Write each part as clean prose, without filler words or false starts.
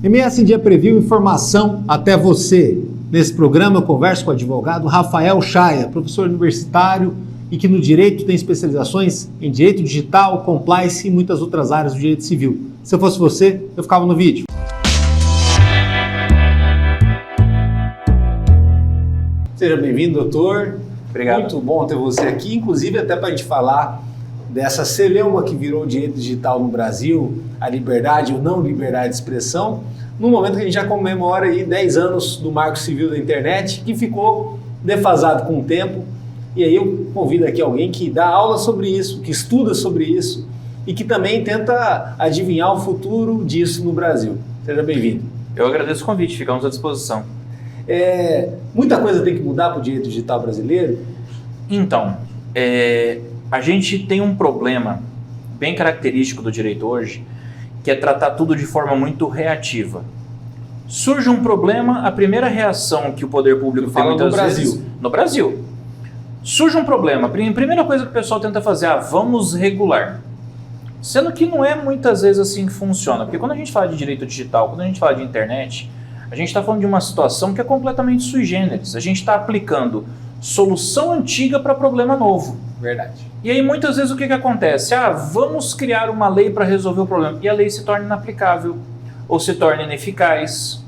MS Dia Preview, informação até você. Nesse programa eu converso com o advogado Rafael Chaia, professor universitário e que no direito tem especializações em direito digital, compliance e muitas outras áreas do direito civil. Se eu fosse você, eu ficava no vídeo. Seja bem-vindo, doutor. Obrigado. Muito bom ter você aqui, inclusive até para a gente falar dessa celeuma que virou o direito digital no Brasil, a liberdade ou não liberdade de expressão, no momento que a gente já comemora aí 10 anos do Marco Civil da Internet, que ficou defasado com o tempo. E aí eu convido aqui alguém que dá aula sobre isso, que estuda sobre isso e que também tenta adivinhar o futuro disso no Brasil. Seja bem-vindo. Eu agradeço o convite, ficamos à disposição. Muita coisa tem que mudar para o direito digital brasileiro? Então, a gente tem um problema bem característico do direito hoje, que é tratar tudo de forma muito reativa. Surge um problema, a primeira reação que o poder público tem muitas vezes... No Brasil. Surge um problema, a primeira coisa que o pessoal tenta fazer é vamos regular. Sendo que não é muitas vezes assim que funciona, porque quando a gente fala de direito digital, quando a gente fala de internet, a gente está falando de uma situação que é completamente sui generis. A gente está aplicando solução antiga para problema novo. Verdade. E aí muitas vezes o que acontece? Vamos criar uma lei para resolver o problema. E a lei se torna inaplicável ou se torna ineficaz.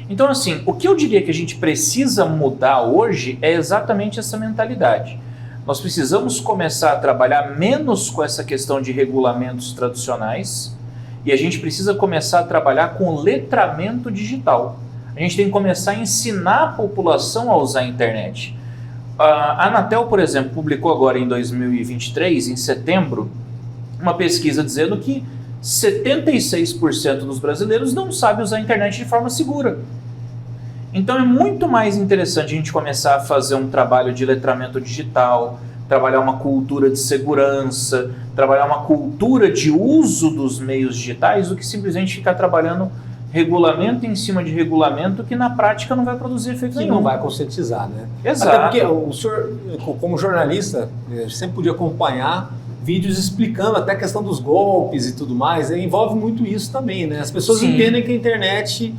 Então assim, o que eu diria que a gente precisa mudar hoje é exatamente essa mentalidade. Nós precisamos começar a trabalhar menos com essa questão de regulamentos tradicionais e a gente precisa começar a trabalhar com letramento digital. A gente tem que começar a ensinar a população a usar a internet. A Anatel, por exemplo, publicou agora em 2023, em setembro, uma pesquisa dizendo que 76% dos brasileiros não sabem usar a internet de forma segura. Então é muito mais interessante a gente começar a fazer um trabalho de letramento digital, trabalhar uma cultura de segurança, trabalhar uma cultura de uso dos meios digitais, do que simplesmente ficar trabalhando regulamento em cima de regulamento que na prática não vai produzir efeito nenhum. Não vai conscientizar, né? Exato. Até porque o senhor, como jornalista, sempre podia acompanhar vídeos explicando até a questão dos golpes e tudo mais, envolve muito isso também, né? As pessoas Sim. entendem que a internet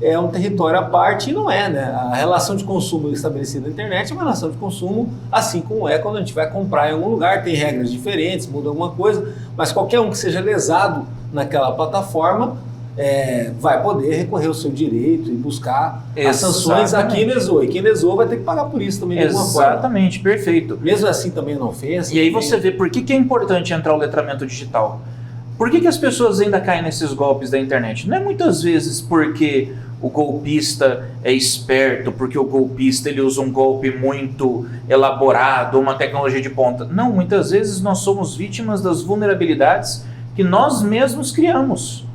é um território à parte e não é, né? A relação de consumo estabelecida na internet é uma relação de consumo assim como é quando a gente vai comprar em algum lugar, tem regras diferentes, muda alguma coisa, mas qualquer um que seja lesado naquela plataforma vai poder recorrer ao seu direito e buscar as sanções a quem lesou. E quem lesou vai ter que pagar por isso também de alguma forma. Exatamente, perfeito. Mesmo assim também não ofensa. E aí você vê por que é importante entrar o letramento digital. Por que as pessoas ainda caem nesses golpes da internet? Não é muitas vezes porque o golpista é esperto, porque o golpista ele usa um golpe muito elaborado, uma tecnologia de ponta. Não, muitas vezes nós somos vítimas das vulnerabilidades que nós mesmos criamos.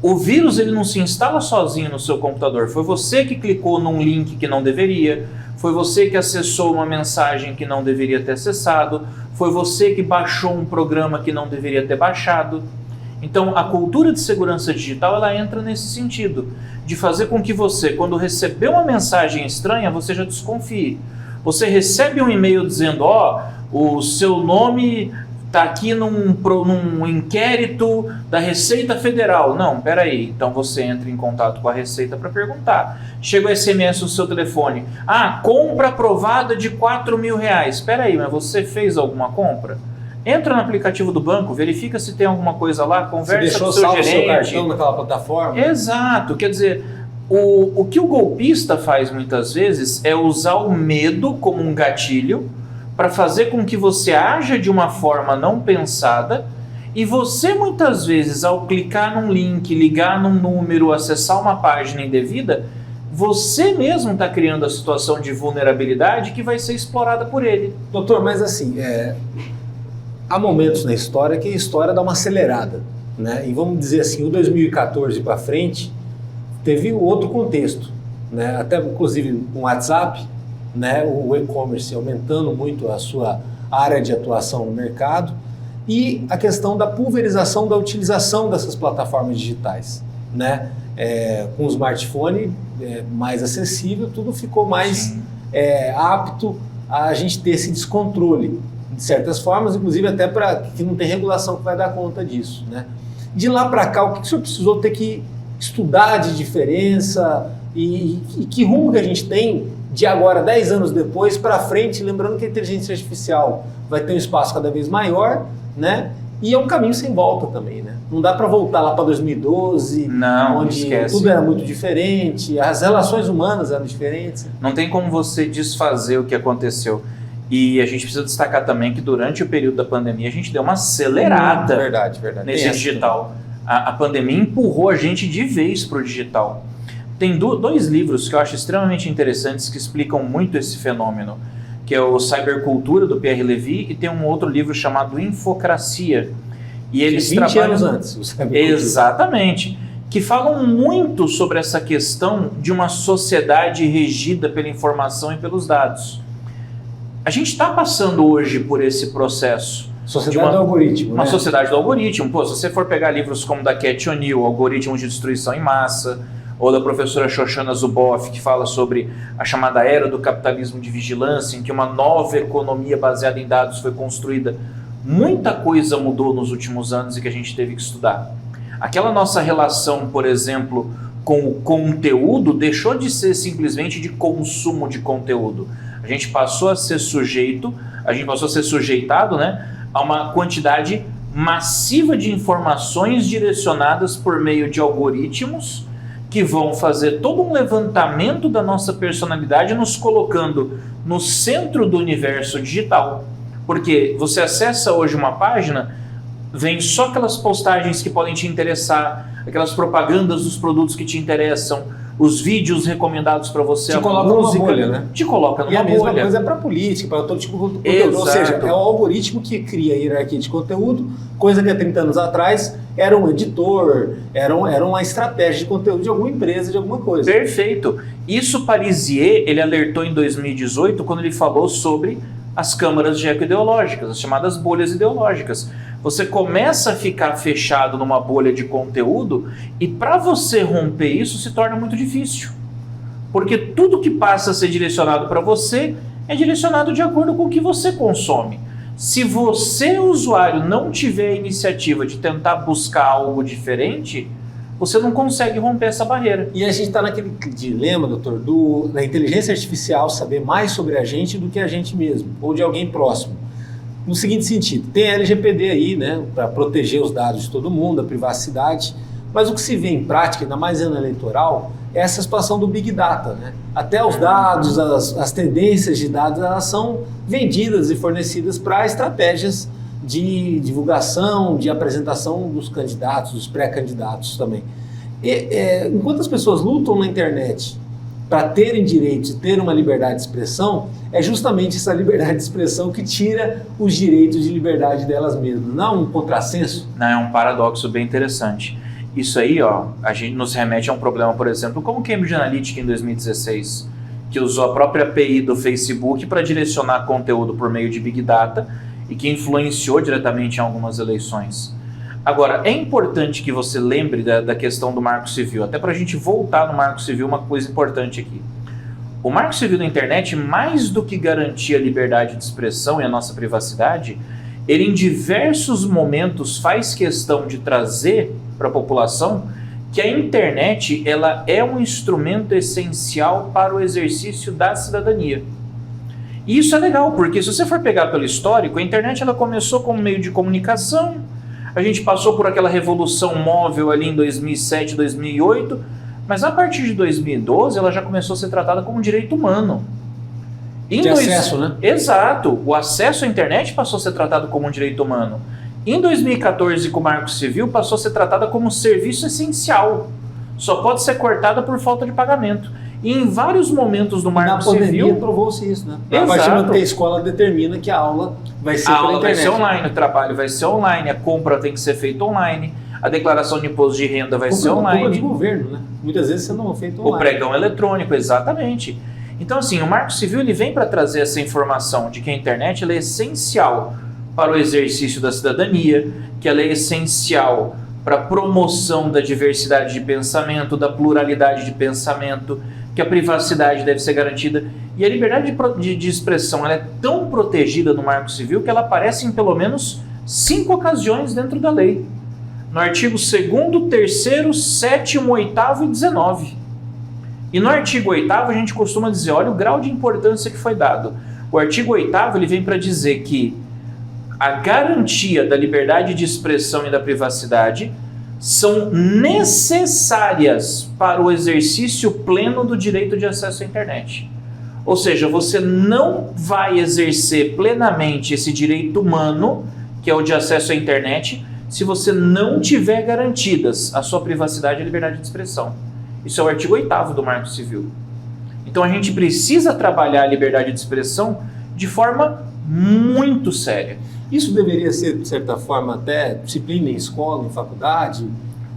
O vírus ele não se instala sozinho no seu computador. Foi você que clicou num link que não deveria, foi você que acessou uma mensagem que não deveria ter acessado, foi você que baixou um programa que não deveria ter baixado. Então a cultura de segurança digital ela entra nesse sentido, de fazer com que você, quando receber uma mensagem estranha, você já desconfie. Você recebe um e-mail dizendo, o seu nome está aqui num inquérito da Receita Federal. Não, peraí. Então você entra em contato com a Receita para perguntar. Chega o SMS no seu telefone. Compra aprovada de R$4.000. Peraí, mas você fez alguma compra? Entra no aplicativo do banco, verifica se tem alguma coisa lá, conversa com o seu gerente. Você deixou salvo o seu cartão naquela plataforma? Exato. Quer dizer, o que o golpista faz muitas vezes é usar o medo como um gatilho para fazer com que você haja de uma forma não pensada e você muitas vezes ao clicar num link, ligar num número, acessar uma página indevida, você mesmo está criando a situação de vulnerabilidade que vai ser explorada por ele. Doutor, mas assim, há momentos na história que a história dá uma acelerada, né? E vamos dizer assim, o 2014 para frente teve outro contexto, né? Até inclusive com o WhatsApp, né, o e-commerce aumentando muito a sua área de atuação no mercado e a questão da pulverização da utilização dessas plataformas digitais, né? Com o smartphone mais acessível, tudo ficou mais apto a gente ter esse descontrole de certas formas, inclusive até para que não tem regulação que vai dar conta disso, né? De lá para cá, o que o senhor precisou ter que estudar de diferença e que rumo que a gente tem de agora, 10 anos depois, para frente, lembrando que a inteligência artificial vai ter um espaço cada vez maior, né? E é um caminho sem volta também, né? Não dá para voltar lá para 2012, onde tudo era muito diferente, as relações humanas eram diferentes. Não tem como você desfazer o que aconteceu. E a gente precisa destacar também que durante o período da pandemia a gente deu uma acelerada nesse digital. A pandemia empurrou a gente de vez para o digital. Tem dois livros que eu acho extremamente interessantes que explicam muito esse fenômeno, que é o Cybercultura, do Pierre Levy, e tem um outro livro chamado Infocracia. E eles 20 anos antes, o Cybercultura. Exatamente. Que falam muito sobre essa questão de uma sociedade regida pela informação e pelos dados. A gente está passando hoje por esse processo. Sociedade do algoritmo. Uma sociedade do algoritmo. Pô, se você for pegar livros como da Cat O'Neill, Algoritmos de Destruição em Massa, ou da professora Shoshana Zuboff, que fala sobre a chamada era do capitalismo de vigilância, em que uma nova economia baseada em dados foi construída, muita coisa mudou nos últimos anos e que a gente teve que estudar. Aquela nossa relação, por exemplo, com o conteúdo deixou de ser simplesmente de consumo de conteúdo. A gente passou a ser sujeitado, né, a uma quantidade massiva de informações direcionadas por meio de algoritmos que vão fazer todo um levantamento da nossa personalidade, nos colocando no centro do universo digital. Porque você acessa hoje uma página, vem só aquelas postagens que podem te interessar, aquelas propagandas dos produtos que te interessam, os vídeos recomendados para você, te coloca numa bolha, né? Te coloca numa bolha. E a mesma coisa é para política, para todo tipo de conteúdo. Ou seja, é o algoritmo que cria a hierarquia de conteúdo, coisa que há 30 anos atrás era um editor, era uma estratégia de conteúdo de alguma empresa, de alguma coisa. Perfeito. Isso Parisier, ele alertou em 2018, quando ele falou sobre as câmaras de eco ideológicas, as chamadas bolhas ideológicas. Você começa a ficar fechado numa bolha de conteúdo e para você romper isso se torna muito difícil. Porque tudo que passa a ser direcionado para você é direcionado de acordo com o que você consome. Se você, usuário, não tiver a iniciativa de tentar buscar algo diferente, você não consegue romper essa barreira. E a gente está naquele dilema, doutor, da inteligência artificial saber mais sobre a gente do que a gente mesmo, ou de alguém próximo. No seguinte sentido, tem a LGPD aí, né, para proteger os dados de todo mundo, a privacidade, mas o que se vê em prática, ainda mais ano eleitoral, é essa situação do Big Data, né? Até os dados, as tendências de dados, elas são vendidas e fornecidas para estratégias de divulgação, de apresentação dos candidatos, dos pré-candidatos também. Enquanto as pessoas lutam na internet para terem direitos e ter uma liberdade de expressão, é justamente essa liberdade de expressão que tira os direitos de liberdade delas mesmas. Não é um contrassenso? Não, é um paradoxo bem interessante. Isso aí, ó, a gente nos remete a um problema, por exemplo, como Cambridge Analytica em 2016, que usou a própria API do Facebook para direcionar conteúdo por meio de Big Data e que influenciou diretamente em algumas eleições. Agora, é importante que você lembre da questão do Marco Civil, até para a gente voltar no Marco Civil, uma coisa importante aqui. O Marco Civil da internet, mais do que garantir a liberdade de expressão e a nossa privacidade, ele em diversos momentos faz questão de trazer para a população que a internet ela é um instrumento essencial para o exercício da cidadania. E isso é legal, porque se você for pegar pelo histórico, a internet ela começou como meio de comunicação, a gente passou por aquela revolução móvel ali em 2007, 2008, mas a partir de 2012 ela já começou a ser tratada como um direito humano. Acesso, né? Exato. O acesso à internet passou a ser tratado como um direito humano. Em 2014, com o Marco Civil, passou a ser tratada como um serviço essencial. Só pode ser cortada por falta de pagamento. E em vários momentos do Marco Civil... Na pandemia provou-se isso, né? Exato. A partir do momento que a escola determina que a aula vai ser pela internet. Vai ser online, o trabalho vai ser online, a compra tem que ser feita online, a declaração de imposto de renda vai ser online. Compra de governo, né? Muitas vezes você não é feito online. O pregão eletrônico, exatamente. Então, assim, o Marco Civil ele vem para trazer essa informação de que a internet ela é essencial para o exercício da cidadania, que ela é essencial para a promoção da diversidade de pensamento, da pluralidade de pensamento, que a privacidade deve ser garantida. E a liberdade de expressão ela é tão protegida no Marco Civil que ela aparece em pelo menos 5 ocasiões dentro da lei. no artigo 2º, 3º, 7º, 8º e 19. E no artigo 8º a gente costuma dizer, olha o grau de importância que foi dado. O artigo 8º ele vem para dizer que a garantia da liberdade de expressão e da privacidade são necessárias para o exercício pleno do direito de acesso à internet. Ou seja, você não vai exercer plenamente esse direito humano, que é o de acesso à internet, se você não tiver garantidas a sua privacidade e a liberdade de expressão. Isso é o artigo 8º do Marco Civil. Então a gente precisa trabalhar a liberdade de expressão de forma muito séria. Isso deveria ser, de certa forma, até disciplina em escola, em faculdade,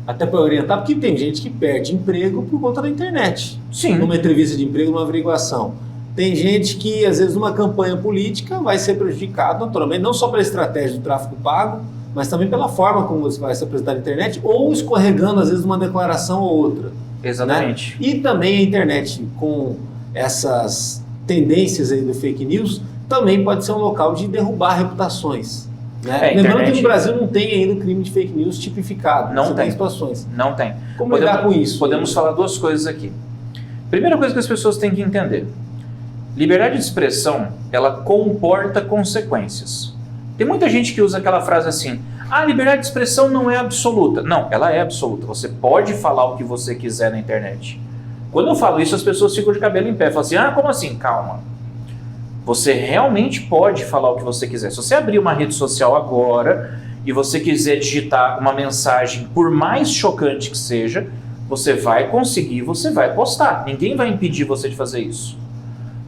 até para orientar, porque tem gente que perde emprego por conta da internet. Sim. Numa entrevista de emprego, numa averiguação. Tem gente que, às vezes, numa campanha política, vai ser prejudicado, naturalmente, não só pela estratégia do tráfego pago, mas também pela forma como você vai se apresentar na internet, ou escorregando, às vezes, uma declaração ou outra. Exatamente. Né? E também a internet, com essas tendências aí do fake news, também pode ser um local de derrubar reputações. Né? Lembrando que no Brasil não tem ainda o crime de fake news tipificado. Não tem situações. Não tem. Como lidar com isso? Podemos falar duas coisas aqui. Primeira coisa que as pessoas têm que entender. Liberdade de expressão, ela comporta consequências. Tem muita gente que usa aquela frase assim, a liberdade de expressão não é absoluta. Não, ela é absoluta. Você pode falar o que você quiser na internet. Quando eu falo isso, as pessoas ficam de cabelo em pé. Falam assim, como assim? Calma. Você realmente pode falar o que você quiser. Se você abrir uma rede social agora e você quiser digitar uma mensagem, por mais chocante que seja, você vai conseguir, você vai postar. Ninguém vai impedir você de fazer isso.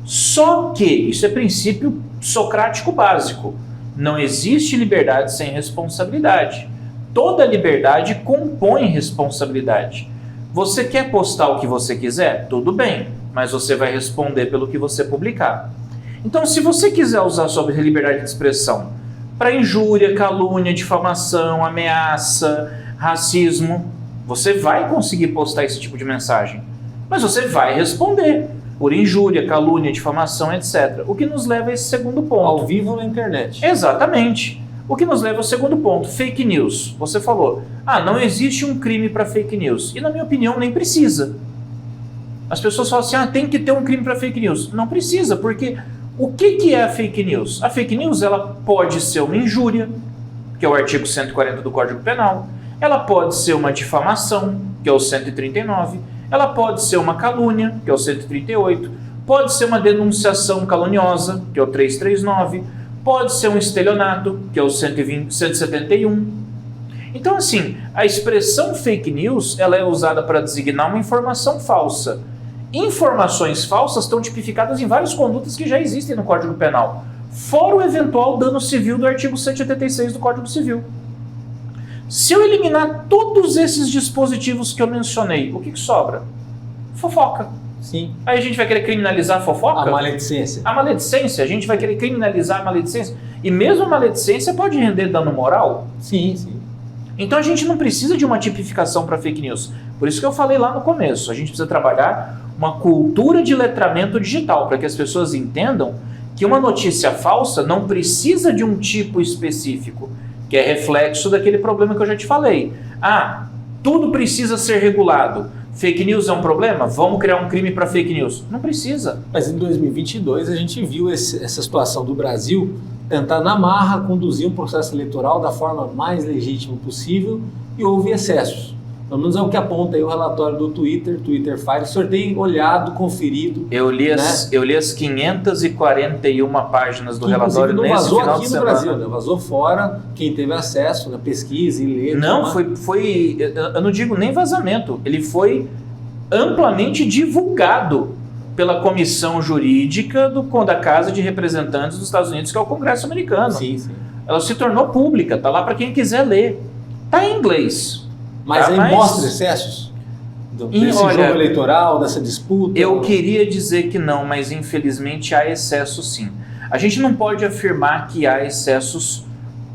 Só que, isso é princípio socrático básico, não existe liberdade sem responsabilidade. Toda liberdade compõe responsabilidade. Você quer postar o que você quiser? Tudo bem, mas você vai responder pelo que você publicar. Então, se você quiser usar sua liberdade de expressão para injúria, calúnia, difamação, ameaça, racismo, você vai conseguir postar esse tipo de mensagem, mas você vai responder por injúria, calúnia, difamação, etc. O que nos leva a esse segundo ponto. Ao vivo na internet. Exatamente. O que nos leva ao segundo ponto, fake news. Você falou, não existe um crime para fake news. E na minha opinião, nem precisa. As pessoas falam assim, tem que ter um crime para fake news. Não precisa, porque o que é a fake news? A fake news ela pode ser uma injúria, que é o artigo 140 do Código Penal. Ela pode ser uma difamação, que é o 139. Ela pode ser uma calúnia, que é o 138, pode ser uma denunciação caluniosa, que é o 339, pode ser um estelionato, que é o 171. Então, assim, a expressão fake news ela é usada para designar uma informação falsa. Informações falsas estão tipificadas em várias condutas que já existem no Código Penal, fora o eventual dano civil do artigo 186 do Código Civil. Se eu eliminar todos esses dispositivos que eu mencionei, o que sobra? Fofoca. Sim. Aí a gente vai querer criminalizar a fofoca? A maledicência. A maledicência, a gente vai querer criminalizar a maledicência. E mesmo a maledicência pode render dano moral? Sim, sim. Então a gente não precisa de uma tipificação para fake news. Por isso que eu falei lá no começo, a gente precisa trabalhar uma cultura de letramento digital, para que as pessoas entendam que uma notícia falsa não precisa de um tipo específico, que é reflexo daquele problema que eu já te falei. Tudo precisa ser regulado. Fake news é um problema? Vamos criar um crime para fake news. Não precisa. Mas em 2022 a gente viu essa situação do Brasil tentar na marra conduzir um processo eleitoral da forma mais legítima possível e houve excessos. Pelo menos é o que aponta aí o relatório do Twitter Files. O senhor tem olhado, conferido. Eu li as 541 páginas do relatório não nesse vazou final aqui de no semana. Brasil, né? Vazou fora, quem teve acesso na pesquisa e lê. Não, eu não digo nem vazamento, ele foi amplamente divulgado pela comissão jurídica da Casa de Representantes dos Estados Unidos, que é o Congresso americano. Sim, sim. Ela se tornou pública, tá lá para quem quiser ler. Tá em inglês. Mas aí mostra excessos desse jogo eleitoral, dessa disputa? Eu queria dizer que não, mas infelizmente há excessos sim. A gente não pode afirmar que há excessos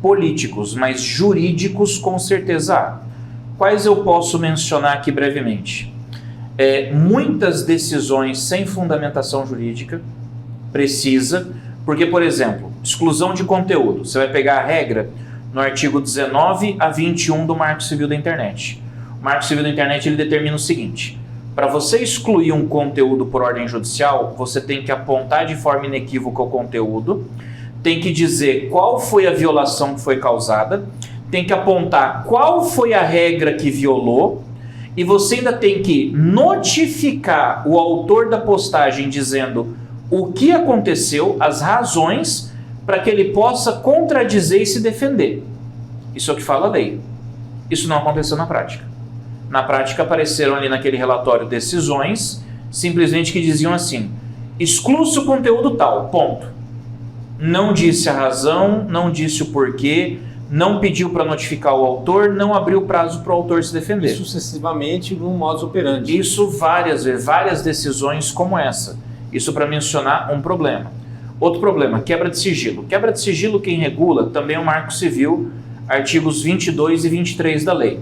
políticos, mas jurídicos com certeza há. Quais eu posso mencionar aqui brevemente? Muitas decisões sem fundamentação jurídica precisa, porque, por exemplo, exclusão de conteúdo. Você vai pegar a regra, no artigo 19 a 21 do Marco Civil da Internet. O Marco Civil da Internet ele determina o seguinte: para você excluir um conteúdo por ordem judicial, você tem que apontar de forma inequívoca o conteúdo, tem que dizer qual foi a violação que foi causada, tem que apontar qual foi a regra que violou, e você ainda tem que notificar o autor da postagem dizendo o que aconteceu, as razões, para que ele possa contradizer e se defender. Isso é o que fala a lei. Isso não aconteceu na prática. Na prática apareceram ali naquele relatório decisões, simplesmente que diziam assim: exclui-se o conteúdo tal, ponto. Não disse a razão, não disse o porquê, não pediu para notificar o autor, não abriu prazo para o autor se defender. E sucessivamente no modus operandi. Isso várias vezes, várias decisões como essa. Isso para mencionar um problema. Outro problema, quebra de sigilo. Quebra de sigilo quem regula também é o Marco Civil, artigos 22 e 23 da lei.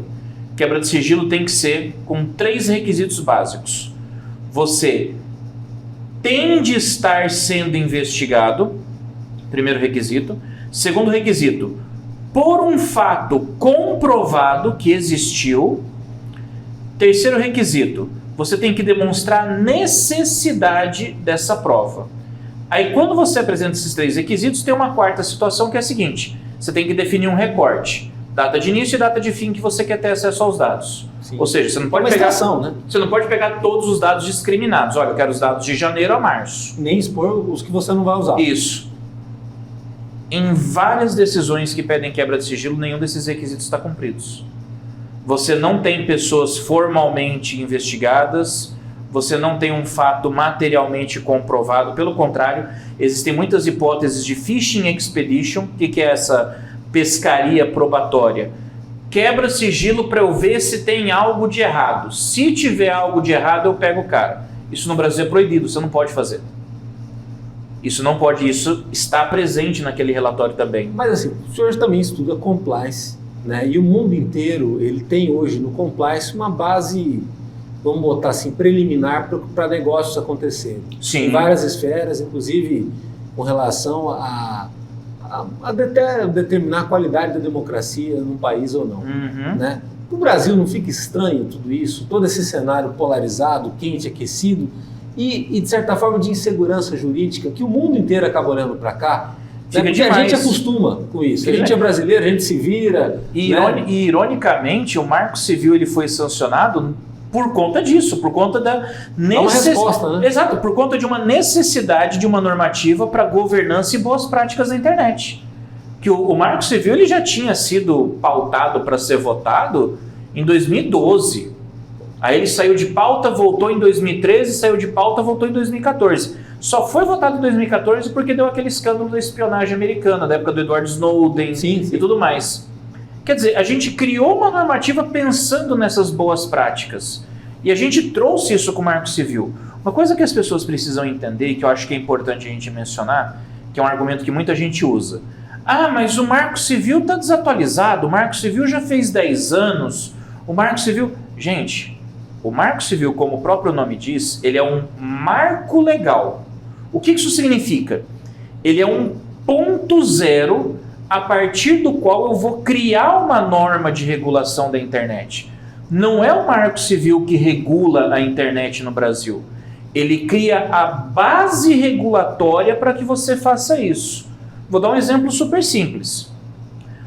Quebra de sigilo tem que ser com 3 requisitos básicos. Você tem de estar sendo investigado, primeiro requisito. Segundo requisito, por um fato comprovado que existiu. Terceiro requisito, você tem que demonstrar necessidade dessa prova. Aí quando você apresenta esses 3 requisitos, tem uma quarta situação que é a seguinte: você tem que definir um recorte, data de início e data de fim que você quer ter acesso aos dados. Sim. Ou seja, você não pode né? Você não pode pegar todos os dados discriminados. Olha, eu quero os dados de janeiro a março. Nem expor os que você não vai usar. Isso. Em várias decisões que pedem quebra de sigilo, nenhum desses requisitos está cumpridos. Você não tem pessoas formalmente investigadas, você não tem um fato materialmente comprovado. Pelo contrário, existem muitas hipóteses de fishing expedition. O que é essa pescaria probatória? Quebra sigilo para eu ver se tem algo de errado. Se tiver algo de errado, eu pego o cara. Isso no Brasil é proibido, você não pode fazer. Isso não pode, isso está presente naquele relatório também. Mas assim, o senhor também estuda compliance, né? E o mundo inteiro, ele tem hoje no compliance uma base, vamos botar assim, preliminar para negócios acontecerem. Sim. Em várias esferas, inclusive com relação a determinar a qualidade da democracia num país ou não. Uhum. Né? No Brasil não fica estranho tudo isso, todo esse cenário polarizado, quente, aquecido, e de certa forma de insegurança jurídica, que o mundo inteiro acaba olhando para cá, né? Porque a gente acostuma com isso. A gente é brasileiro, a gente se vira. E ironicamente, o Marco Civil ele foi sancionado por conta disso, por conta da resposta, né? Exato, por conta de uma necessidade de uma normativa para governança e boas práticas na internet. Que o Marco Civil ele já tinha sido pautado para ser votado em 2012. Aí ele saiu de pauta, voltou em 2013, saiu de pauta, voltou em 2014. Só foi votado em 2014 porque deu aquele escândalo da espionagem americana, da época do Edward Snowden e tudo mais. Quer dizer, a gente criou uma normativa pensando nessas boas práticas. E a gente trouxe isso com o Marco Civil. Uma coisa que as pessoas precisam entender, e que eu acho que é importante a gente mencionar, que é um argumento que muita gente usa. Ah, mas o Marco Civil está desatualizado, o Marco Civil já fez 10 anos, o Marco Civil... Gente... O Marco Civil, como o próprio nome diz, ele é um marco legal. O que isso significa? Ele é um ponto zero a partir do qual eu vou criar uma norma de regulação da internet. Não é o Marco Civil que regula a internet no Brasil. Ele cria a base regulatória para que você faça isso. Vou dar um exemplo super simples.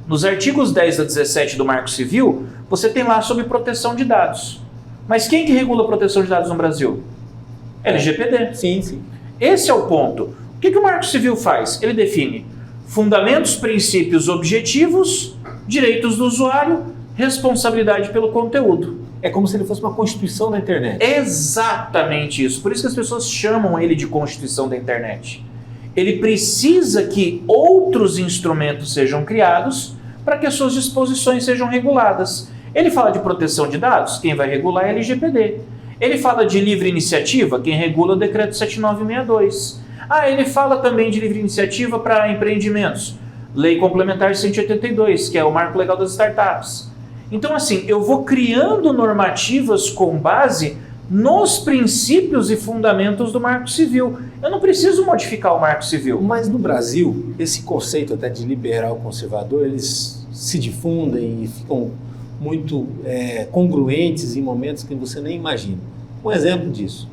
Nos artigos 10 a 17 do Marco Civil, você tem lá sobre proteção de dados. Mas quem que regula a proteção de dados no Brasil? LGPD. Sim. Esse é o ponto. O que o Marco Civil faz? Ele define fundamentos, princípios, objetivos, direitos do usuário, responsabilidade pelo conteúdo. É como se ele fosse uma constituição da internet. Exatamente isso. Por isso que as pessoas chamam ele de constituição da internet. Ele precisa que outros instrumentos sejam criados para que as suas disposições sejam reguladas. Ele fala de proteção de dados, quem vai regular é a LGPD. Ele fala de livre iniciativa, quem regula é o decreto 7962. Ele fala também de livre iniciativa para empreendimentos. Lei Complementar 182, que é o marco legal das startups. Então, assim, eu vou criando normativas com base nos princípios e fundamentos do Marco Civil. Eu não preciso modificar o Marco Civil. Mas no Brasil, esse conceito até de liberal conservador, eles se difundem e ficam muito congruentes em momentos que você nem imagina. Um exemplo disso.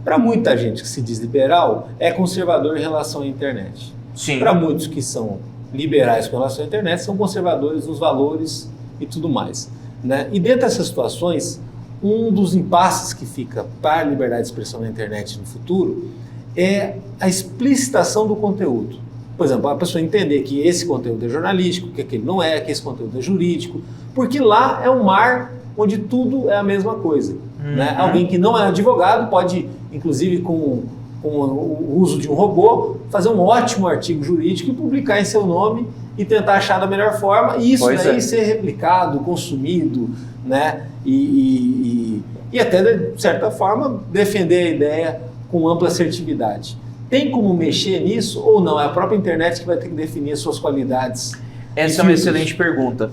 Para muita gente que se diz liberal, é conservador em relação à internet. Para muitos que são liberais com relação à internet, são conservadores nos valores e tudo mais, né? E dentro dessas situações, um dos impasses que fica para a liberdade de expressão na internet no futuro é a explicitação do conteúdo. Por exemplo, a pessoa entender que esse conteúdo é jornalístico, que aquele não é, que esse conteúdo é jurídico, porque lá é um mar onde tudo é a mesma coisa. Né? Alguém que não é advogado pode, inclusive com o uso de um robô, fazer um ótimo artigo jurídico e publicar em seu nome e tentar achar da melhor forma, e isso daí ser replicado, consumido, né? E até, de certa forma, defender a ideia com ampla assertividade. Tem como mexer nisso ou não? É a própria internet que vai ter que definir as suas qualidades. Essa é uma excelente pergunta.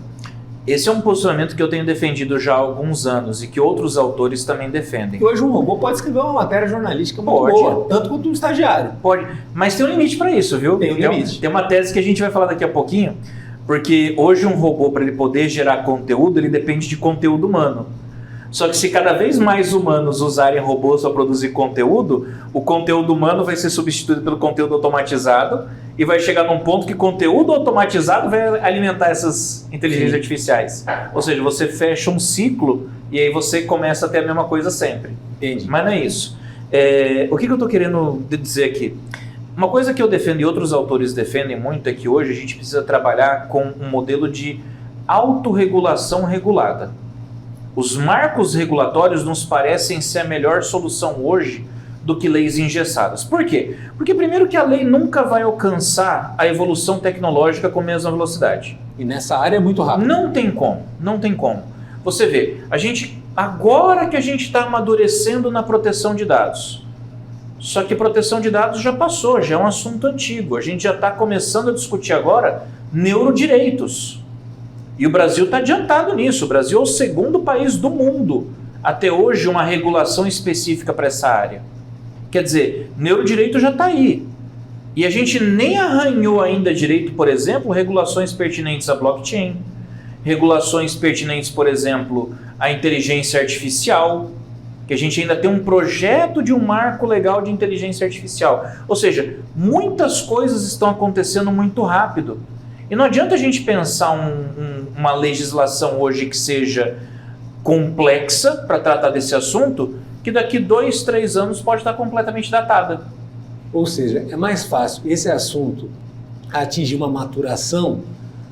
Esse é um posicionamento que eu tenho defendido já há alguns anos e que outros autores também defendem. E hoje um robô pode escrever uma matéria jornalística muito boa, tanto quanto um estagiário. Pode, mas tem um limite para isso, viu? Tem um limite. Tem uma tese que a gente vai falar daqui a pouquinho, porque hoje um robô, para ele poder gerar conteúdo, ele depende de conteúdo humano. Só que se cada vez mais humanos usarem robôs para produzir conteúdo, o conteúdo humano vai ser substituído pelo conteúdo automatizado e vai chegar num ponto que conteúdo automatizado vai alimentar essas inteligências artificiais. Ou seja, você fecha um ciclo e aí você começa a ter a mesma coisa sempre. Entendi. Mas não é isso. O que eu estou querendo dizer aqui? Uma coisa que eu defendo e outros autores defendem muito é que hoje a gente precisa trabalhar com um modelo de autorregulação regulada. Os marcos regulatórios nos parecem ser a melhor solução hoje do que leis engessadas. Por quê? Porque primeiro que a lei nunca vai alcançar a evolução tecnológica com a mesma velocidade. E nessa área é muito rápido. Não tem como, não tem como. Você vê, agora que a gente está amadurecendo na proteção de dados. Só que proteção de dados já passou, já é um assunto antigo. A gente já está começando a discutir agora neurodireitos. E o Brasil está adiantado nisso. O Brasil é o segundo país do mundo, até hoje, uma regulação específica para essa área. Quer dizer, neurodireito já está aí. E a gente nem arranhou ainda direito, por exemplo, regulações pertinentes à blockchain, regulações pertinentes, por exemplo, à inteligência artificial, que a gente ainda tem um projeto de um marco legal de inteligência artificial. Ou seja, muitas coisas estão acontecendo muito rápido. E não adianta a gente pensar uma legislação hoje que seja complexa para tratar desse assunto, que daqui 2, 3 anos pode estar completamente datada. Ou seja, é mais fácil esse assunto atingir uma maturação,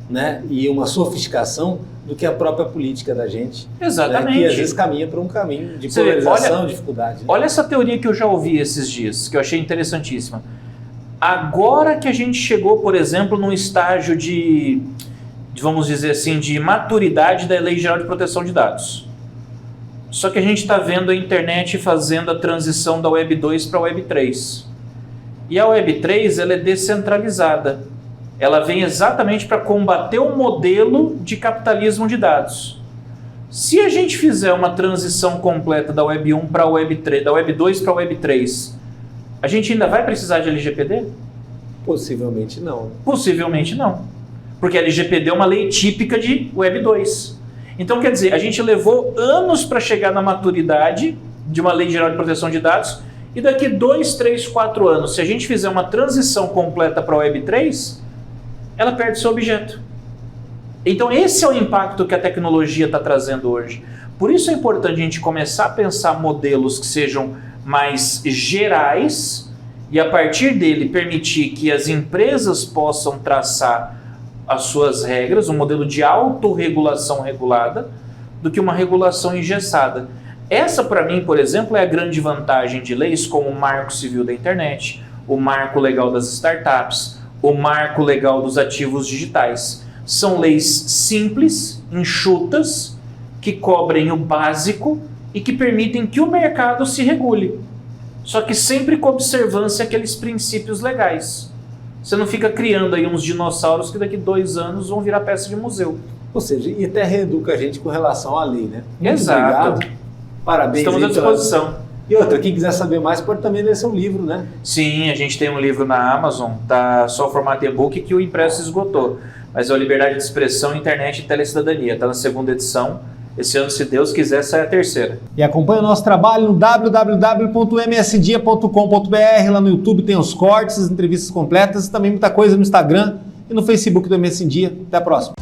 né, e uma sofisticação do que a própria política da gente. Exatamente. Né, que às vezes caminha para um caminho de polarização, dificuldade. Né? Olha essa teoria que eu já ouvi esses dias, que eu achei interessantíssima. Agora que a gente chegou, por exemplo, num estágio de, vamos dizer assim, de maturidade da Lei Geral de Proteção de Dados. Só que a gente está vendo a internet fazendo a transição da Web 2 para a Web 3. E a Web 3 ela é descentralizada. Ela vem exatamente para combater o modelo de capitalismo de dados. Se a gente fizer uma transição completa da Web 1 para a Web 3, da Web 2 para a Web 3, a gente ainda vai precisar de LGPD? Possivelmente não. Possivelmente não. Porque a LGPD é uma lei típica de Web 2. Então, quer dizer, a gente levou anos para chegar na maturidade de uma Lei Geral de Proteção de Dados e daqui 2, 3, 4 anos, se a gente fizer uma transição completa para a Web 3, ela perde seu objeto. Então, esse é o impacto que a tecnologia está trazendo hoje. Por isso é importante a gente começar a pensar modelos que sejam mais gerais e a partir dele permitir que as empresas possam traçar as suas regras, um modelo de autorregulação regulada, do que uma regulação engessada. Essa, para mim, por exemplo, é a grande vantagem de leis como o Marco Civil da Internet, o Marco Legal das Startups, o Marco Legal dos Ativos Digitais. São leis simples, enxutas, que cobrem o básico e que permitem que o mercado se regule. Só que sempre com observância àqueles princípios legais. Você não fica criando aí uns dinossauros que daqui 2 anos vão virar peça de museu. Ou seja, e até reeduca a gente com relação à lei, né? Muito Exato. Obrigado. Parabéns. Estamos à disposição. E outra, quem quiser saber mais pode também ler seu livro, né? Sim, a gente tem um livro na Amazon, tá só o formato e-book que o impresso esgotou. mas é o Liberdade de Expressão, Internet e Telecidadania. Está na 2ª edição. Esse ano, se Deus quiser, sai a 3ª. E acompanha o nosso trabalho no www.msdia.com.br. Lá no YouTube tem os cortes, as entrevistas completas e também muita coisa no Instagram e no Facebook do MS Dia. Até a próxima.